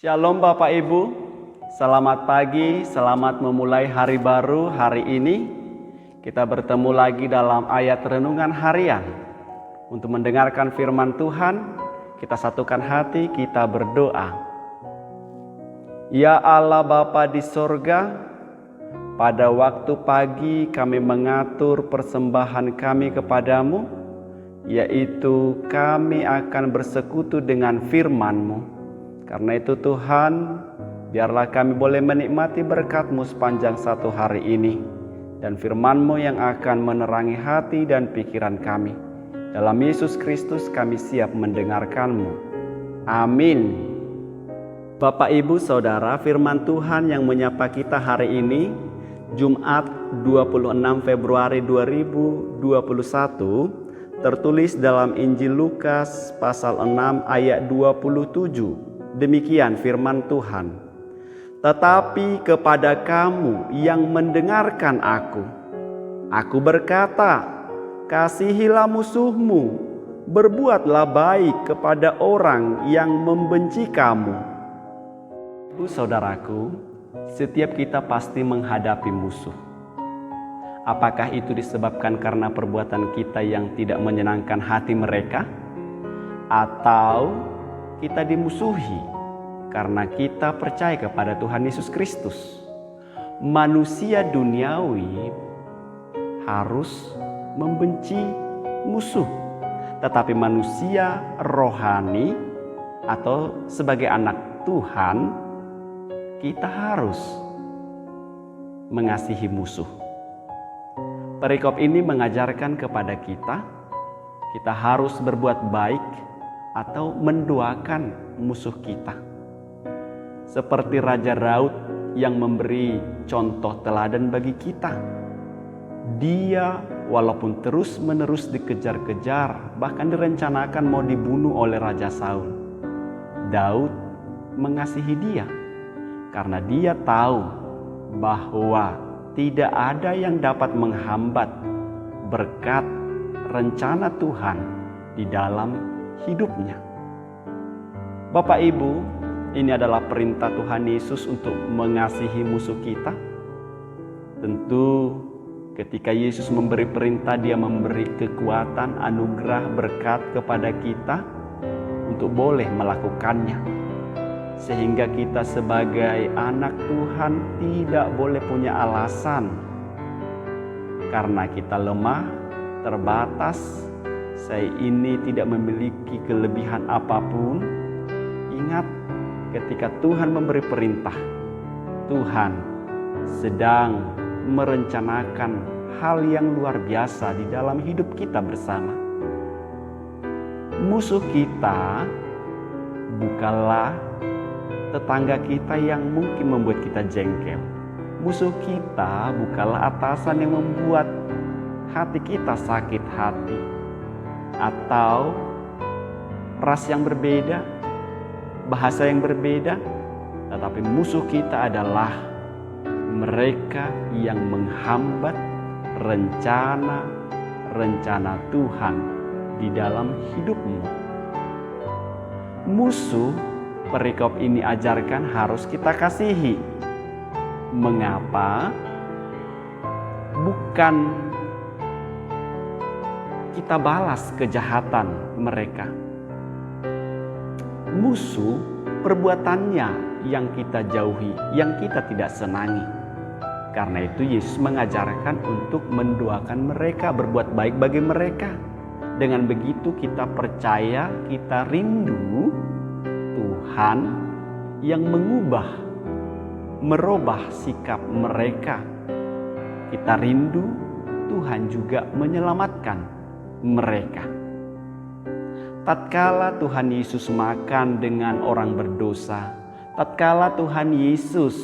Shalom Bapak Ibu, selamat pagi, selamat memulai hari baru hari ini. Kita bertemu lagi dalam ayat renungan harian. Untuk mendengarkan firman Tuhan, kita satukan hati, kita berdoa. Ya Allah Bapa di sorga, pada waktu pagi kami mengatur persembahan kami kepadamu, yaitu kami akan bersekutu dengan firman-Mu. Karena itu Tuhan, biarlah kami boleh menikmati berkat-Mu sepanjang satu hari ini. Dan firman-Mu yang akan menerangi hati dan pikiran kami. Dalam Yesus Kristus kami siap mendengarkan-Mu. Amin. Bapak Ibu Saudara, firman Tuhan yang menyapa kita hari ini, Jumat 26 Februari 2021, tertulis dalam Injil Lukas pasal 6 ayat 27. Demikian firman Tuhan. Tetapi kepada kamu yang mendengarkan aku berkata, kasihilah musuhmu, berbuatlah baik kepada orang yang membenci kamu. Ibu saudaraku, setiap kita pasti menghadapi musuh. Apakah itu disebabkan karena perbuatan kita yang tidak menyenangkan hati mereka? Atau kita dimusuhi karena kita percaya kepada Tuhan Yesus Kristus? Manusia duniawi harus membenci musuh, tetapi manusia rohani atau sebagai anak Tuhan, kita harus mengasihi musuh. Perikop ini mengajarkan kepada kita harus berbuat baik atau mendoakan musuh kita. Seperti Raja Daud yang memberi contoh teladan bagi kita. Dia walaupun terus-menerus dikejar-kejar, bahkan direncanakan mau dibunuh oleh Raja Saul, Daud mengasihi dia karena dia tahu bahwa tidak ada yang dapat menghambat berkat rencana Tuhan di dalam hidupnya. Bapak Ibu, ini adalah perintah Tuhan Yesus untuk mengasihi musuh kita. Tentu ketika Yesus memberi perintah, dia memberi kekuatan, anugerah, berkat kepada kita untuk boleh melakukannya. Sehingga kita sebagai anak Tuhan tidak boleh punya alasan. Karena kita lemah, terbatas, saya ini tidak memiliki kelebihan apapun. Ingat, ketika Tuhan memberi perintah, Tuhan sedang merencanakan hal yang luar biasa di dalam hidup kita bersama. Musuh kita bukanlah tetangga kita yang mungkin membuat kita jengkel. Musuh kita bukanlah atasan yang membuat hati kita sakit hati, atau ras yang berbeda, bahasa yang berbeda. Tetapi musuh kita adalah mereka yang menghambat rencana Tuhan di dalam hidupmu. Musuh, perikop ini ajarkan harus kita kasihi. Mengapa? Bukan kita balas kejahatan mereka. Musuh, perbuatannya yang kita jauhi, yang kita tidak senangi. Karena itu Yesus mengajarkan untuk mendoakan mereka, berbuat baik bagi mereka. Dengan begitu kita percaya, kita rindu Tuhan yang merubah sikap mereka. Kita rindu Tuhan juga menyelamatkan mereka. Tatkala Tuhan Yesus makan dengan orang berdosa, tatkala Tuhan Yesus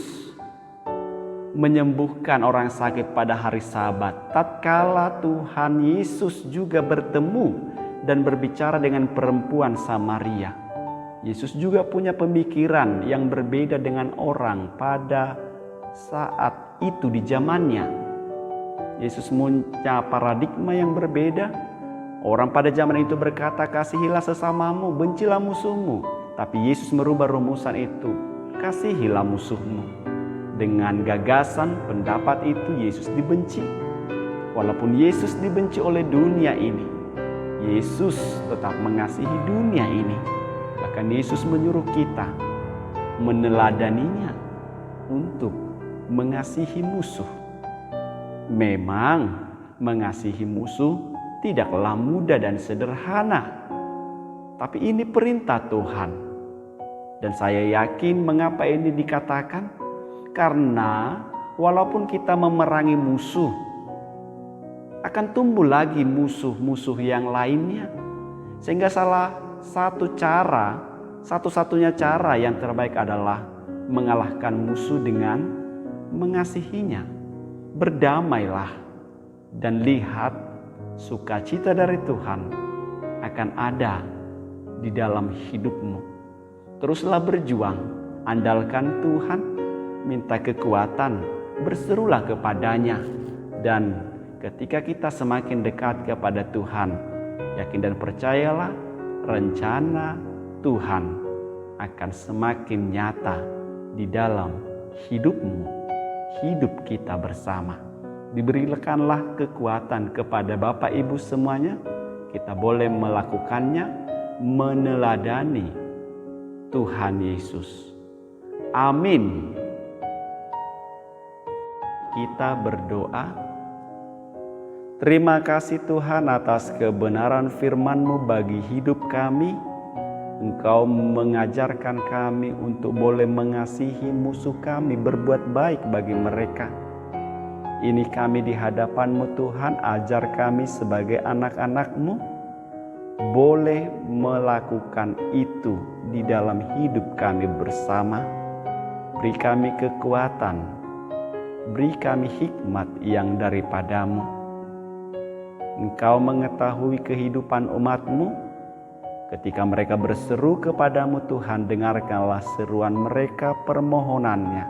menyembuhkan orang sakit pada hari Sabat, tatkala Tuhan Yesus juga bertemu dan berbicara dengan perempuan Samaria, Yesus juga punya pemikiran yang berbeda dengan orang pada saat itu di zamannya. Yesus punya paradigma yang berbeda. Orang pada zaman itu berkata, kasihilah sesamamu, bencilah musuhmu. Tapi Yesus merubah rumusan itu. kasihilah musuhmu. Dengan gagasan pendapat itu Yesus dibenci. Walaupun Yesus dibenci oleh dunia ini, Yesus tetap mengasihi dunia ini. Bahkan Yesus menyuruh kita meneladaninya untuk mengasihi musuh. Memang mengasihi musuh tidaklah mudah dan sederhana, tapi ini perintah Tuhan. Dan saya yakin mengapa ini dikatakan, karena walaupun kita memerangi musuh, akan tumbuh lagi musuh-musuh yang lainnya. Sehingga satu-satunya cara yang terbaik adalah mengalahkan musuh dengan mengasihinya. Berdamailah dan lihat sukacita dari Tuhan akan ada di dalam hidupmu. Teruslah berjuang, andalkan Tuhan, minta kekuatan, berserulah kepadanya. Dan ketika kita semakin dekat kepada Tuhan, yakin dan percayalah, rencana Tuhan akan semakin nyata di dalam hidupmu, hidup kita bersama. Diberikanlah kekuatan kepada Bapak Ibu semuanya, kita boleh melakukannya, meneladani Tuhan Yesus. Amin. Kita berdoa. Terima kasih Tuhan atas kebenaran firman-Mu bagi hidup kami. Engkau mengajarkan kami untuk boleh mengasihi musuh kami, berbuat baik bagi mereka. Ini kami di hadapan-Mu Tuhan, ajar kami sebagai anak-anak-Mu boleh melakukan itu di dalam hidup kami bersama. Beri kami kekuatan, beri kami hikmat yang daripada-Mu. Engkau mengetahui kehidupan umat-Mu. Ketika mereka berseru kepadamu Tuhan, dengarkanlah seruan mereka, permohonannya.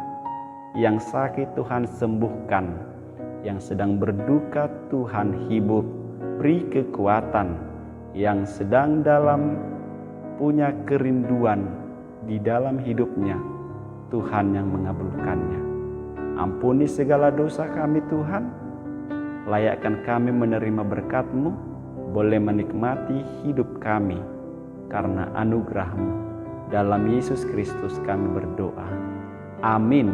Yang sakit Tuhan sembuhkan, yang sedang berduka Tuhan hibur, beri kekuatan. Yang sedang punya kerinduan di dalam hidupnya, Tuhan yang mengabulkannya. Ampuni segala dosa kami Tuhan, layakkan kami menerima berkat-Mu, boleh menikmati hidup kami karena anugerah-Mu. Dalam Yesus Kristus kami berdoa. Amin.